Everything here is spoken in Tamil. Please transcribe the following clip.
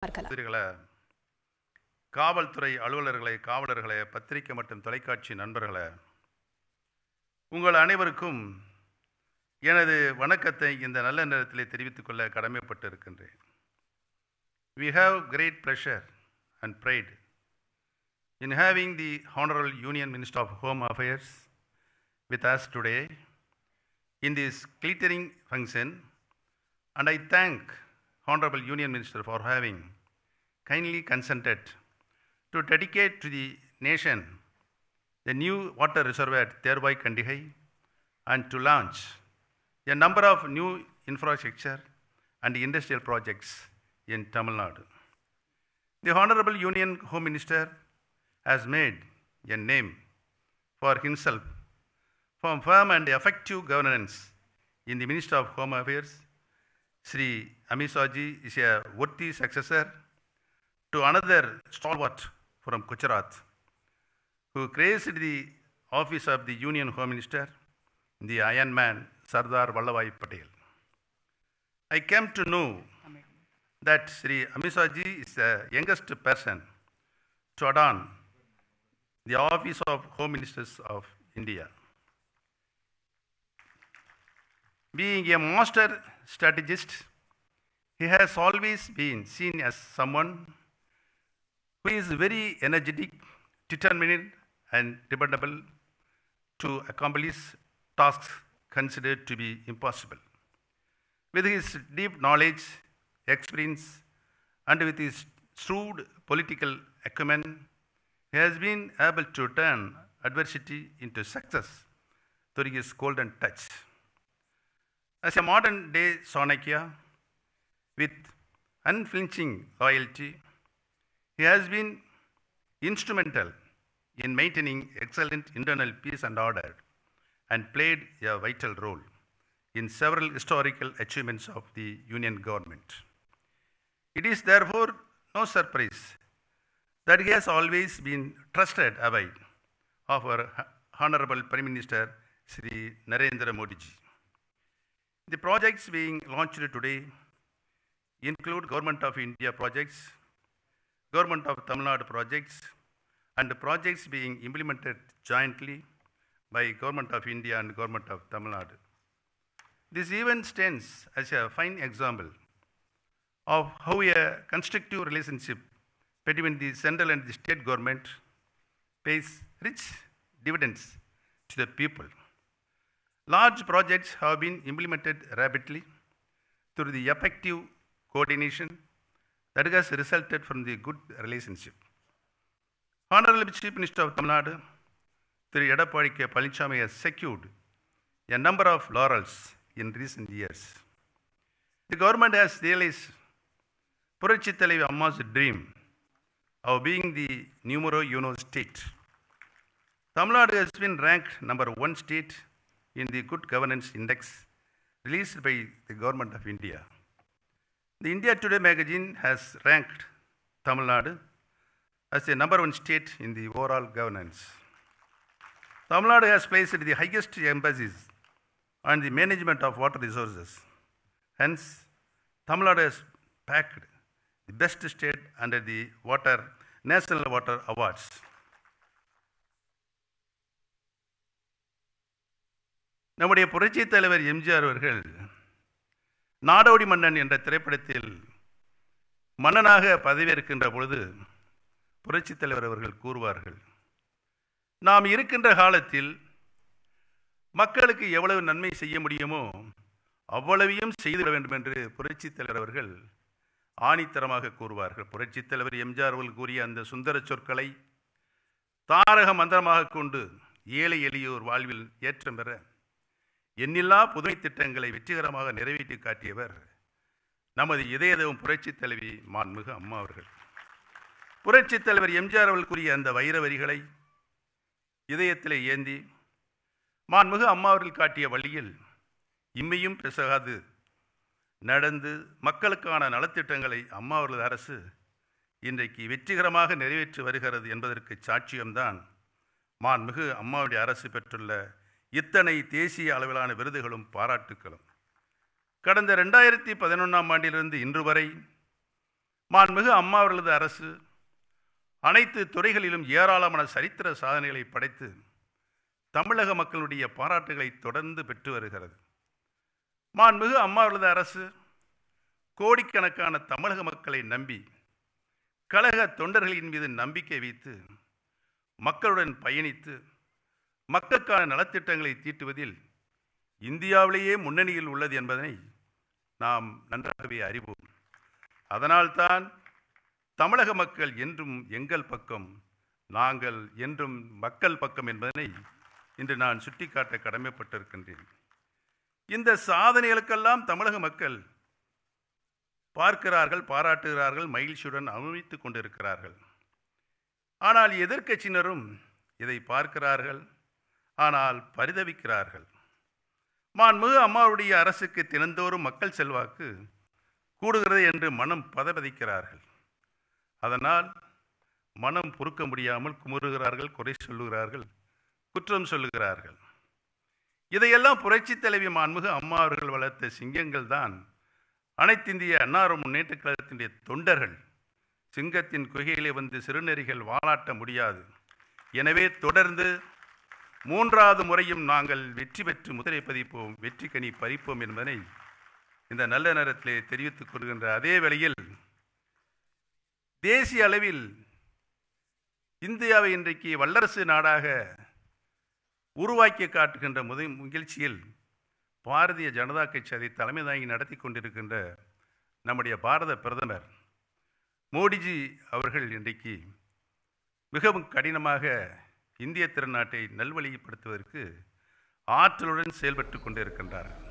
பார்க்கலாம். காவல்துறை அலுவலர்களே, காவலர்களே, பத்திரிகை மற்றும் தொலைக்காட்சி நண்பர்களே, உங்கள் அனைவருக்கும் எனது வணக்கத்தை இந்த நல்ல நேரத்திலே தெரிவித்துக் கொள்ள கடமைப்பட்டு இருக்கின்றேன். We have great pleasure and pride in having the Honorable Union Minister of Home Affairs with us today in this glittering function, and I thank Honorable Union Minister for having kindly consented to dedicate to the nation the new water reservoir at Therbai Kandigai and to launch a number of new infrastructure and industrial projects in Tamil Nadu. The Honorable Union Home Minister has made a name for himself for firm and effective governance in the Minister of Home Affairs. Sri Amit Shah ji is a worthy successor to another stalwart from Gujarat, who graced the office of the Union Home Minister, the Iron Man Sardar Vallabhbhai Patel. I came to know that Sri Amit Shah ji is the youngest person to adorn the office of Home Ministers of India. Being a master strategist, he has always been seen as someone who is very energetic, determined, and dependable to accomplish tasks considered to be impossible. With his deep knowledge, experience, and with his shrewd political acumen, he has been able to turn adversity into success through his golden touch. As a modern-day Chanakya, with unflinching loyalty, he has been instrumental in maintaining excellent internal peace and order and played a vital role in several historical achievements of the Union government. It is therefore no surprise that he has always been trusted ally of our Honorable Prime Minister Sri Narendra Modi ji. The projects being launched today include Government of India projects, Government of Tamil Nadu projects, and projects being implemented jointly by Government of India and Government of Tamil Nadu. This event stands as a fine example of how a constructive relationship between the central and the state government pays rich dividends to the people. Large projects have been implemented rapidly through the effective coordination that has resulted from the good relationship. Honorable Chief Minister of Tamil Nadu, Sri Edappadi K. Palaniswamy, has secured a number of laurels in recent years. The government has realized Puratchi Thalaivi Amma's dream of being the numero uno state. Tamil Nadu has been ranked number 1 state in the Good Governance Index released by the Government of India. The India Today magazine has ranked Tamil Nadu as the number 1 state in the overall governance. Tamil Nadu has placed the highest emphasis on the management of water resources. Hence, Tamil Nadu has packed the best state under the National Water Awards. நம்முடைய புரட்சி தலைவர் எம்ஜிஆர் அவர்கள் நாடோடி மன்னன் என்ற திரைப்படத்தில் மன்னனாக பதவியேற்கின்ற பொழுது புரட்சி தலைவர் அவர்கள் கூறுவார்கள், நாம் இருக்கின்ற காலத்தில் மக்களுக்கு எவ்வளவு நன்மை செய்ய முடியுமோ அவ்வளவையும் செய்துவிட வேண்டும் என்று புரட்சி தலைவர் அவர்கள் ஆணித்தரமாக கூறுவார்கள். புரட்சி தலைவர் எம்ஜிஆர் அவர்கள் கூறிய அந்த சுந்தர சொற்களை தாரக மந்திரமாக கொண்டு ஏழை எளியோர் வாழ்வில் ஏற்றம் பெற எண்ணில்லா புதுமை திட்டங்களை வெற்றிகரமாக நிறைவேற்றி காட்டியவர் நமது இதயதேவம் புரட்சி தலைவி மாண்புமிகு அம்மா அவர்கள். புரட்சி தலைவர் எம்ஜிஆர் அவர்கள் கூறிய அந்த வைர வரிகளை இதயத்திலே ஏந்தி மாண்புமிகு அம்மா அவர்கள் காட்டிய வழியில் இம்மையும் பிசகாது நடந்து மக்களுக்கான நலத்திட்டங்களை அம்மா அவர்களது அரசு இன்றைக்கு வெற்றிகரமாக நிறைவேற்றி வருகிறது என்பதற்கு சாட்சியம்தான் மாண்புமிகு அம்மாவுடைய அரசு பெற்றுள்ள இத்தனை தேசிய அளவிலான விருதுகளும் பாராட்டுக்களும். கடந்த 2011ஆம் ஆண்டிலிருந்து இன்று வரை மாண்புமிகு அம்மா அவர்களது அரசு அனைத்து துறைகளிலும் ஏராளமான சரித்திர சாதனைகளை படைத்து தமிழக மக்களுடைய பாராட்டுகளை தொடர்ந்து பெற்று வருகிறது. மாண்புமிகு அம்மா அவர்களது அரசு கோடிக்கணக்கான தமிழக மக்களை நம்பி கழக தொண்டர்களின் மீது நம்பிக்கை வைத்து மக்களுடன் பயணித்து மக்களுக்கான நலத்திட்டங்களை தீட்டுவதில் இந்தியாவிலேயே முன்னணியில் உள்ளது என்பதனை நாம் நன்றாகவே அறிவோம். அதனால்தான் தமிழக மக்கள் என்றும் எங்கள் பக்கம், நாங்கள் என்றும் மக்கள் பக்கம் என்பதனை இன்று நான் சுட்டிக்காட்ட கடமைப்பட்டிருக்கின்றேன். இந்த சாதனைகளுக்கெல்லாம் தமிழக மக்கள் பார்க்கிறார்கள், பாராட்டுகிறார்கள், மகிழ்ச்சியுடன் அனுபவித்துக் கொண்டிருக்கிறார்கள். ஆனால் எதிர்க்கட்சியினரும் இதை பார்க்கிறார்கள், ஆனால் பரிதவிக்கிறார்கள். மாண்புமிகு அம்மாவுடைய அரசுக்கு தினந்தோறும் மக்கள் செல்வாக்கு கூடுகிறது என்று மனம் பதபதிக்கிறார்கள். அதனால் மனம் பொறுக்க முடியாமல் குமுறுகிறார்கள், குறை சொல்லுகிறார்கள், குற்றம் சொல்லுகிறார்கள். இதையெல்லாம் புரட்சி தலைவி மாண்புமிகு அம்மா அவர்கள் வளர்த்த சிங்கங்கள் தான் அனைத்திந்திய அண்ணா முன்னேற்ற கழகத்தினுடைய தொண்டர்கள். சிங்கத்தின் குகையிலே வந்து சிறுநெறிகள் வாலாட்ட முடியாது. எனவே தொடர்ந்து 3வது முறையும் நாங்கள் வெற்றி பெற்று முத்திரை பதிப்போம், வெற்றி கனி பறிப்போம் என்பதை இந்த நல்ல நேரத்திலே தெரிவித்துக் கொள்கின்ற அதே வேளையில் தேசிய அளவில் இந்தியாவை இன்றைக்கு வல்லரசு நாடாக உருவாக்கி காட்டுகின்ற முயற்சியில் பாரதிய ஜனதா கட்சி அதை தலைமை தாங்கி நடத்தி கொண்டிருக்கின்ற நம்முடைய பாரத பிரதமர் மோடிஜி அவர்கள் இன்றைக்கு மிகவும் கடினமாக இந்திய திருநாட்டை நல்வழிப்படுத்துவதற்கு ஆற்றலுடன் செயல்பட்டு கொண்டிருக்கின்றார்கள்.